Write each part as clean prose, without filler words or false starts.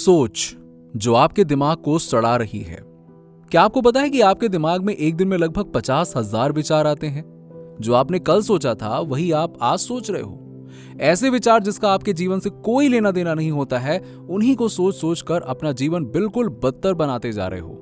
सोच जो आपके दिमाग को सड़ा रही है। क्या आपको पता है कि आपके दिमाग में एक दिन में लगभग 50,000 विचार आते हैं? जो आपने कल सोचा था वही आप आज सोच रहे हो। ऐसे विचार जिसका आपके जीवन से कोई लेना देना नहीं होता है, उन्हीं को सोच सोच कर अपना जीवन बिल्कुल बदतर बनाते जा रहे हो।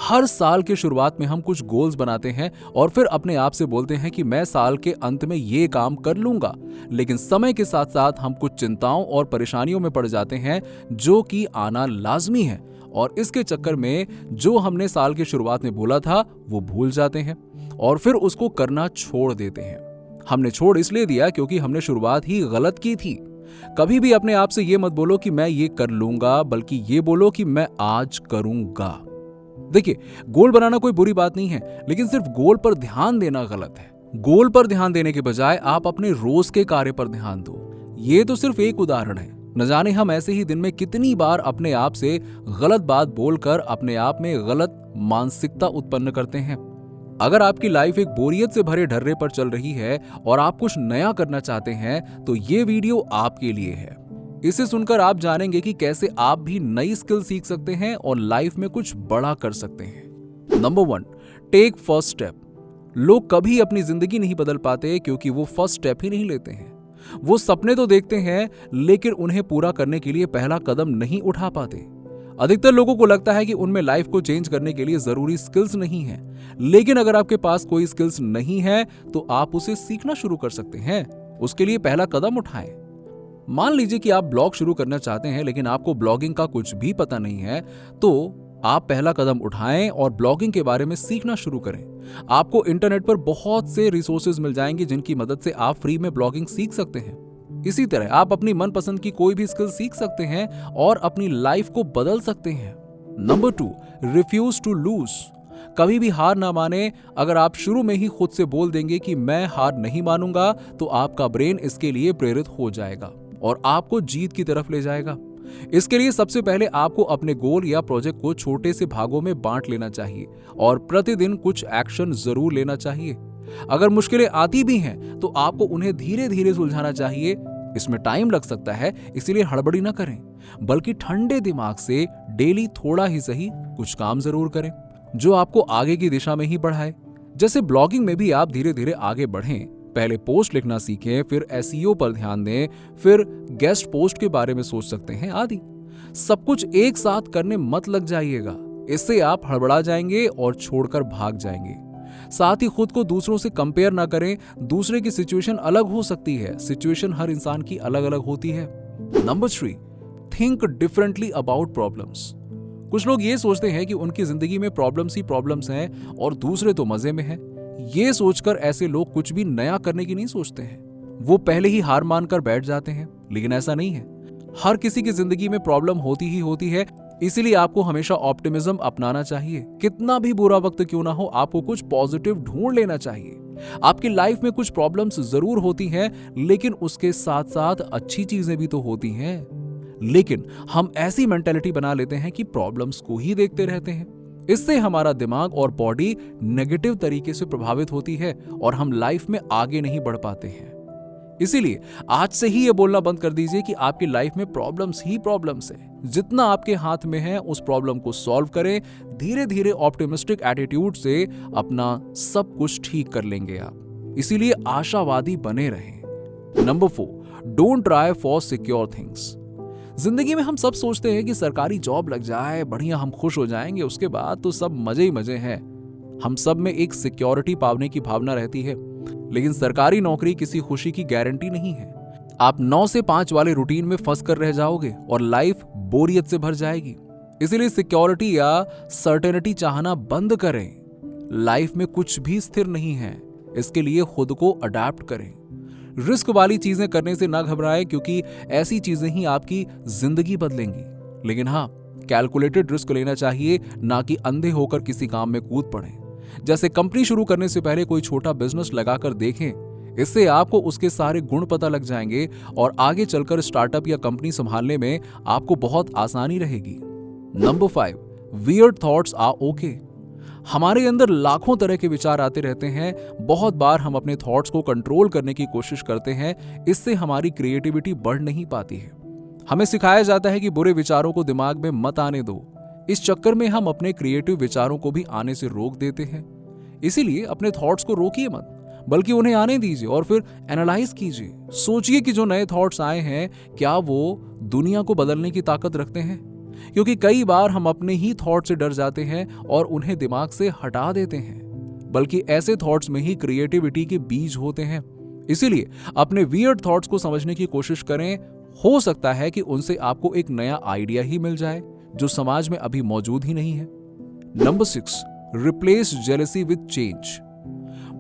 हर साल के शुरुआत में हम कुछ गोल्स बनाते हैं और फिर अपने आप से बोलते हैं कि मैं साल के अंत में ये काम कर लूंगा। लेकिन समय के साथ साथ हम कुछ चिंताओं और परेशानियों में पड़ जाते हैं जो कि आना लाजमी है, और इसके चक्कर में जो हमने साल की शुरुआत में बोला था वो भूल जाते हैं और फिर उसको करना छोड़ देते हैं। हमने छोड़ इसलिए दिया क्योंकि हमने शुरुआत ही गलत की थी। कभी भी अपने आप से ये मत बोलो कि मैं ये कर लूंगा, बल्कि ये बोलो कि मैं आज करूंगा। देखिए, गोल बनाना कोई बुरी बात नहीं है, लेकिन सिर्फ गोल पर ध्यान देना गलत है। गोल पर ध्यान देने के बजाय आप अपने रोज के कार्य पर ध्यान दो। ये तो सिर्फ एक उदाहरण है। न जाने हम ऐसे ही दिन में कितनी बार अपने आप से गलत बात बोलकर अपने आप में गलत मानसिकता उत्पन्न करते हैं। अगर आपकी लाइफ एक बोरियत से भरे ढर्रे पर चल रही है और आप कुछ नया करना चाहते हैं, तो ये वीडियो आपके लिए है। इसे सुनकर आप जानेंगे कि कैसे आप भी नई स्किल सीख सकते हैं और लाइफ में कुछ बड़ा कर सकते हैं। Number 1, take first step. लोग कभी अपनी जिंदगी नहीं बदल पाते क्योंकि वो फर्स्ट स्टेप ही नहीं लेते हैं। वो सपने तो देखते हैं, लेकिन उन्हें पूरा करने के लिए पहला कदम नहीं उठा पाते। अधिकतर लोगों को लगता है कि उनमें लाइफ को चेंज करने के लिए जरूरी स्किल्स नहीं है, लेकिन अगर आपके पास कोई स्किल्स नहीं है तो आप उसे सीखना शुरू कर सकते हैं। उसके लिए पहला कदम उठाएं। मान लीजिए कि आप ब्लॉग शुरू करना चाहते हैं, लेकिन आपको ब्लॉगिंग का कुछ भी पता नहीं है, तो आप पहला कदम उठाएं और ब्लॉगिंग के बारे में सीखना शुरू करें। आपको इंटरनेट पर बहुत से रिसोर्सेज मिल जाएंगे जिनकी मदद से आप फ्री में ब्लॉगिंग सीख सकते हैं। इसी तरह आप अपनी मनपसंद की कोई भी स्किल सीख सकते हैं और अपनी लाइफ को बदल सकते हैं। Number 2, refuse to lose. कभी भी हार ना माने। अगर आप शुरू में ही खुद से बोल देंगे कि मैं हार नहीं मानूंगा, तो आपका ब्रेन इसके लिए प्रेरित हो जाएगा और आपको जीत की तरफ ले जाएगा। इसके लिए सबसे पहले आपको अपने गोल या प्रोजेक्ट को छोटे से भागों में बांट लेना चाहिए और प्रतिदिन कुछ एक्शन जरूर लेना चाहिए। अगर मुश्किलें आती भी हैं, तो आपको उन्हें धीरे धीरे सुलझाना चाहिए। इसमें टाइम लग सकता है, इसीलिए हड़बड़ी ना करें, बल्कि ठंडे दिमाग से डेली थोड़ा ही सही कुछ काम जरूर करें जो आपको आगे की दिशा में ही बढ़ाए। जैसे ब्लॉगिंग में भी आप धीरे धीरे आगे बढ़ें। पहले पोस्ट लिखना सीखें, फिर एसईओ पर ध्यान दें, फिर गेस्ट पोस्ट के बारे में सोच सकते हैं आदि। सब कुछ एक साथ करने मत लग जाइएगा, इससे आप हड़बड़ा जाएंगे और छोड़कर भाग जाएंगे। साथ ही खुद को दूसरों से कंपेयर ना करें। दूसरे की सिचुएशन अलग हो सकती है, सिचुएशन हर इंसान की अलग अलग होती है। Number 3, think differently about problems. कुछ लोग ये सोचते हैं कि उनकी जिंदगी में प्रॉब्लम्स ही प्रॉब्लम्स हैं और दूसरे तो मजे में हैं। ये सोचकर ऐसे लोग कुछ भी नया करने की नहीं सोचते हैं। वो पहले ही हार मानकर बैठ जाते हैं, लेकिन ऐसा नहीं है। हर किसी की जिंदगी में प्रॉब्लम होती ही होती है, इसीलिए आपको हमेशा ऑप्टिमिज्म अपनाना चाहिए। कितना भी बुरा वक्त क्यों ना हो, आपको कुछ पॉजिटिव ढूंढ लेना चाहिए। आपकी लाइफ में कुछ प्रॉब्लम्स जरूर होती हैं, लेकिन उसके साथ साथ अच्छी चीजें भी तो होती हैं। लेकिन हम ऐसी मेंटालिटी बना लेते हैं कि प्रॉब्लम्स को ही देखते रहते हैं। इससे हमारा दिमाग और बॉडी नेगेटिव तरीके से प्रभावित होती है और हम लाइफ में आगे नहीं बढ़ पाते हैं। इसीलिए आज से ही ये बोलना बंद कर दीजिए कि आपकी लाइफ में प्रॉब्लम्स ही प्रॉब्लम्स है। जितना आपके हाथ में है उस प्रॉब्लम को सॉल्व करें। धीरे धीरे ऑप्टिमिस्टिक एटीट्यूड से अपना सब कुछ ठीक कर लेंगे आप। इसीलिए आशावादी बने रहें। Number 4, don't try for secure things. जिंदगी में हम सब सोचते हैं कि सरकारी जॉब लग जाए, बढ़िया हम खुश हो जाएंगे, उसके बाद तो सब मजे ही मजे हैं। हम सब में एक सिक्योरिटी पाने की भावना रहती है, लेकिन सरकारी नौकरी किसी खुशी की गारंटी नहीं है। आप 9 से 5 वाले रूटीन में फंस कर रह जाओगे और लाइफ बोरियत से भर जाएगी। इसीलिए सिक्योरिटी या सर्टेनिटी चाहना बंद करें। लाइफ में कुछ भी स्थिर नहीं है, इसके लिए खुद को अडैप्ट करें। रिस्क वाली चीजें करने से ना घबराएं, क्योंकि ऐसी चीजें ही आपकी जिंदगी बदलेंगी। लेकिन हाँ, कैलकुलेटेड रिस्क लेना चाहिए, ना कि अंधे होकर किसी काम में कूद पड़ें। जैसे कंपनी शुरू करने से पहले कोई छोटा बिजनेस लगाकर देखें। इससे आपको उसके सारे गुण पता लग जाएंगे और आगे चलकर स्टार्टअप या कंपनी संभालने में आपको बहुत आसानी रहेगी। Number 5, weird thoughts are okay. हमारे अंदर लाखों तरह के विचार आते रहते हैं। बहुत बार हम अपने थॉट्स को कंट्रोल करने की कोशिश करते हैं, इससे हमारी क्रिएटिविटी बढ़ नहीं पाती है। हमें सिखाया जाता है कि बुरे विचारों को दिमाग में मत आने दो। इस चक्कर में हम अपने क्रिएटिव विचारों को भी आने से रोक देते हैं। इसीलिए अपने थॉट्स को रोकिए मत, बल्कि उन्हें आने दीजिए और फिर एनालाइज कीजिए। सोचिए कि जो नए थॉट्स आए हैं क्या वो दुनिया को बदलने की ताकत रखते हैं। क्योंकि कई बार हम अपने ही थॉट से डर जाते हैं और उन्हें दिमाग से हटा देते हैं, बल्कि ऐसे थॉट्स में ही क्रिएटिविटी के बीज होते हैं। इसीलिए अपने वियर्ड थॉट्स को समझने की कोशिश करें। हो सकता है कि उनसे आपको एक नया आइडिया ही मिल जाए जो समाज में अभी मौजूद ही नहीं है। Number 6, replace jealousy with change.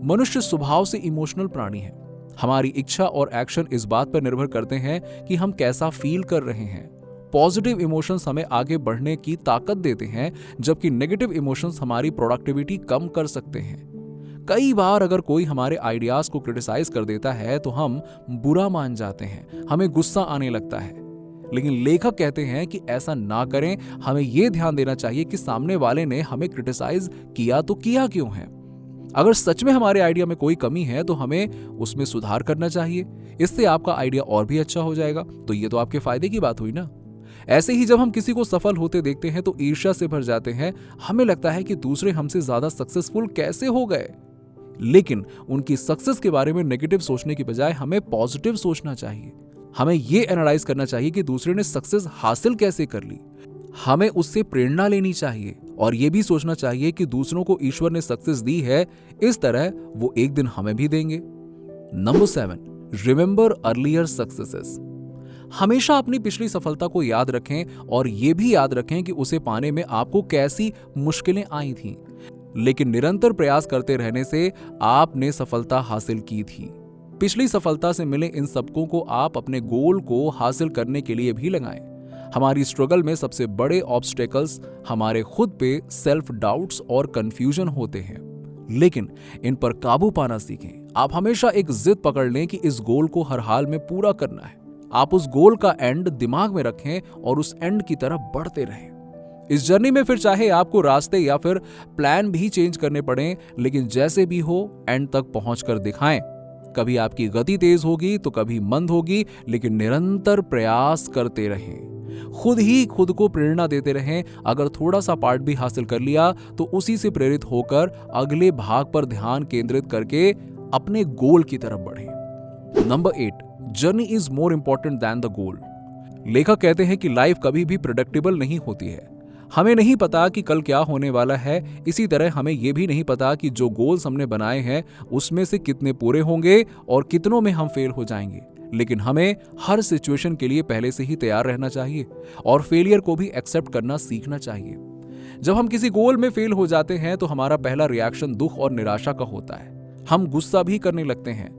मनुष्य स्वभाव से इमोशनल प्राणी है। हमारी इच्छा और एक्शन इस बात पर निर्भर करते हैं कि हम कैसा फील कर रहे हैं। पॉजिटिव इमोशंस हमें आगे बढ़ने की ताकत देते हैं, जबकि नेगेटिव इमोशंस हमारी प्रोडक्टिविटी कम कर सकते हैं। कई बार अगर कोई हमारे आइडियाज को क्रिटिसाइज कर देता है तो हम बुरा मान जाते हैं, हमें गुस्सा आने लगता है। लेकिन लेखक कहते हैं कि ऐसा ना करें। हमें यह ध्यान देना चाहिए कि सामने वाले ने हमें क्रिटिसाइज किया तो किया क्यों है। अगर सच में हमारे आइडिया में कोई कमी है तो हमें उसमें सुधार करना चाहिए। इससे आपका आइडिया और भी अच्छा हो जाएगा। तो ये तो आपके फायदे की बात हुई ना। ऐसे ही जब हम किसी को सफल होते देखते हैं तो ईर्ष्या से भर जाते हैं। हमें लगता है कि दूसरे हमसे ज्यादा सक्सेसफुल कैसे हो गए। लेकिन उनकी सक्सेस के बारे में नेगेटिव सोचने की बजाय हमें पॉजिटिव सोचना चाहिए। हमें यह एनालाइज करना चाहिए कि दूसरे ने सक्सेस हासिल कैसे कर ली। हमें उससे प्रेरणा लेनी चाहिए और यह भी सोचना चाहिए कि दूसरों को ईश्वर ने सक्सेस दी है, इस तरह वो एक दिन हमें भी देंगे। Number 7, remember earlier successes. हमेशा अपनी पिछली सफलता को याद रखें और यह भी याद रखें कि उसे पाने में आपको कैसी मुश्किलें आई थीं। लेकिन निरंतर प्रयास करते रहने से आपने सफलता हासिल की थी। पिछली सफलता से मिले इन सबकों को आप अपने गोल को हासिल करने के लिए भी लगाएं। हमारी स्ट्रगल में सबसे बड़े ऑब्स्टेकल्स हमारे खुद पे सेल्फ डाउट्स और कंफ्यूजन होते हैं। लेकिन इन पर काबू पाना सीखें। आप हमेशा एक जिद पकड़ लें कि इस गोल को हर हाल में पूरा करना है। आप उस गोल का एंड दिमाग में रखें और उस एंड की तरफ बढ़ते रहें। इस जर्नी में फिर चाहे आपको रास्ते या फिर प्लान भी चेंज करने पड़े, लेकिन जैसे भी हो एंड तक पहुंचकर दिखाएं। कभी आपकी गति तेज होगी तो कभी मंद होगी, लेकिन निरंतर प्रयास करते रहें। खुद ही खुद को प्रेरणा देते रहें। अगर थोड़ा सा पार्ट भी हासिल कर लिया तो उसी से प्रेरित होकर अगले भाग पर ध्यान केंद्रित करके अपने गोल की तरफ बढ़ें। Number 8, journey is more important than the goal. लेखक कहते हैं कि लाइफ कभी भी प्रेडिक्टेबल नहीं होती है। हमें नहीं पता कि कल क्या होने वाला है। इसी तरह हमें यह भी नहीं पता कि जो गोल्स हमने बनाए हैं उसमें से कितने पूरे होंगे और कितनों में हम फेल हो जाएंगे। लेकिन हमें हर सिचुएशन के लिए पहले से ही तैयार रहना चाहिए और फेलियर को भी एक्सेप्ट करना सीखना चाहिए। जब हम किसी गोल में फेल हो जाते हैं तो हमारा पहला रिएक्शन दुख और निराशा का होता है। हम गुस्सा भी करने लगते हैं।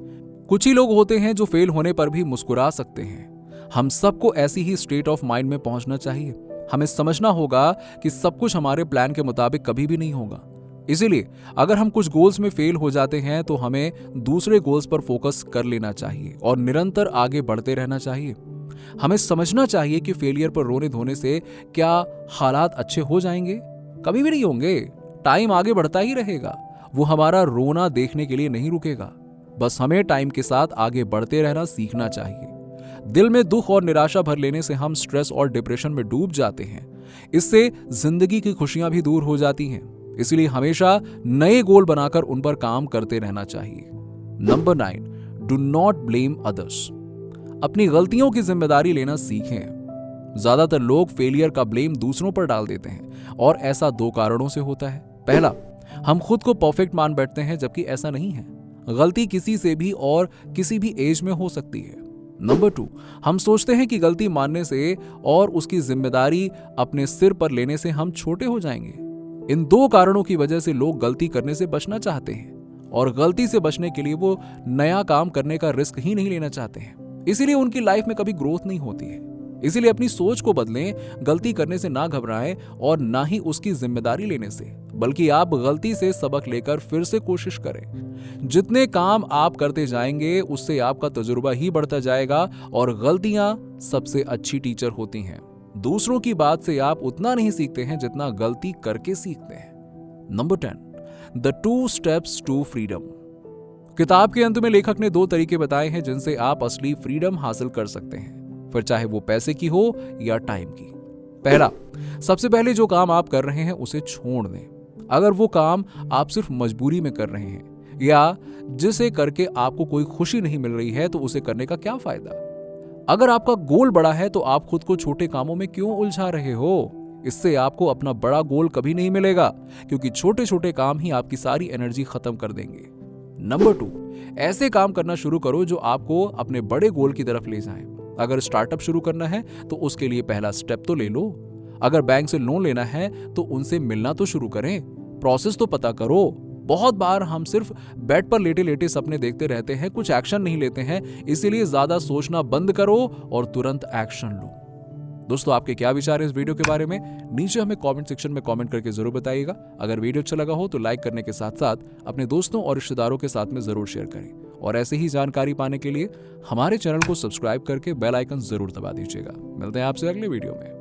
कुछ ही लोग होते हैं जो फेल होने पर भी मुस्कुरा सकते हैं। हम सबको ऐसी ही स्टेट ऑफ माइंड में पहुंचना चाहिए। हमें समझना होगा कि सब कुछ हमारे प्लान के मुताबिक कभी भी नहीं होगा। इसीलिए अगर हम कुछ गोल्स में फेल हो जाते हैं तो हमें दूसरे गोल्स पर फोकस कर लेना चाहिए और निरंतर आगे बढ़ते रहना चाहिए। हमें समझना चाहिए कि फेलियर पर रोने धोने से क्या हालात अच्छे हो जाएंगे? कभी भी नहीं होंगे। टाइम आगे बढ़ता ही रहेगा। वो हमारा रोना देखने के लिए नहीं रुकेगा। बस हमें टाइम के साथ आगे बढ़ते रहना सीखना चाहिए। दिल में दुख और निराशा भर लेने से हम स्ट्रेस और डिप्रेशन में डूब जाते हैं। इससे जिंदगी की खुशियां भी दूर हो जाती हैं। इसलिए हमेशा नए गोल बनाकर उन पर काम करते रहना चाहिए। Number 9, do not blame others. अपनी गलतियों की जिम्मेदारी लेना सीखें। ज्यादातर लोग फेलियर का ब्लेम दूसरों पर डाल देते हैं और ऐसा 2 कारणों से होता है। पहला, हम खुद को परफेक्ट मान बैठते हैं, जबकि ऐसा नहीं है। गलती किसी से भी और किसी भी एज में हो सकती है। नंबर 2, हम सोचते हैं कि गलती मानने से और उसकी जिम्मेदारी अपने सिर पर लेने से हम छोटे हो जाएंगे। इन 2 कारणों की वजह से लोग गलती करने से बचना चाहते हैं और गलती से बचने के लिए वो नया काम करने का रिस्क ही नहीं लेना चाहते हैं। इसीलिए उनकी लाइफ में कभी ग्रोथ नहीं होती है। इसीलिए अपनी सोच को बदलें। गलती करने से ना घबराएं और ना ही उसकी जिम्मेदारी लेने से, बल्कि आप गलती से सबक लेकर फिर से कोशिश करें। जितने काम आप करते जाएंगे उससे आपका तजुर्बा ही बढ़ता जाएगा और गलतियां सबसे अच्छी टीचर होती हैं। दूसरों की बात से आप उतना नहीं सीखते हैं जितना गलती करके सीखते हैं। Number 10, the 2 steps to freedom. किताब के अंत में लेखक ने 2 तरीके बताए हैं जिनसे आप असली फ्रीडम हासिल कर सकते हैं। फिर चाहे वो पैसे की हो या टाइम की। पहला, सबसे पहले जो काम आप कर रहे हैं उसे छोड़ दें। अगर वो काम आप सिर्फ मजबूरी में कर रहे हैं या जिसे करके आपको कोई खुशी नहीं मिल रही है तो उसे करने का क्या फायदा। अगर आपका गोल बड़ा है तो आप खुद को छोटे कामों में क्यों उलझा रहे हो। इससे आपको अपना बड़ा गोल कभी नहीं मिलेगा, क्योंकि छोटे छोटे काम ही आपकी सारी एनर्जी खत्म कर देंगे। नंबर 2, ऐसे काम करना शुरू करो जो आपको अपने बड़े गोल की तरफ ले जाएं। अगर स्टार्टअप शुरू करना है तो उसके लिए पहला स्टेप तो ले लो। अगर बैंक से लोन लेना है तो उनसे मिलना तो शुरू करें, प्रोसेस तो पता करो। बहुत बार हम सिर्फ बेड पर लेटे लेटे सपने देखते रहते हैं, कुछ एक्शन नहीं लेते हैं। इसीलिए ज्यादा सोचना बंद करो और तुरंत एक्शन लो। दोस्तों, आपके क्या विचार है इस वीडियो के बारे में, नीचे हमें कमेंट सेक्शन में कमेंट करके जरूर बताइएगा। अगर वीडियो अच्छा लगा हो तो लाइक करने के साथ साथ अपने दोस्तों और रिश्तेदारों के साथ में जरूर शेयर करें। और ऐसे ही जानकारी पाने के लिए हमारे चैनल को सब्सक्राइब करके बेल आइकन जरूर दबा दीजिएगा। मिलते हैं आपसे अगले वीडियो में।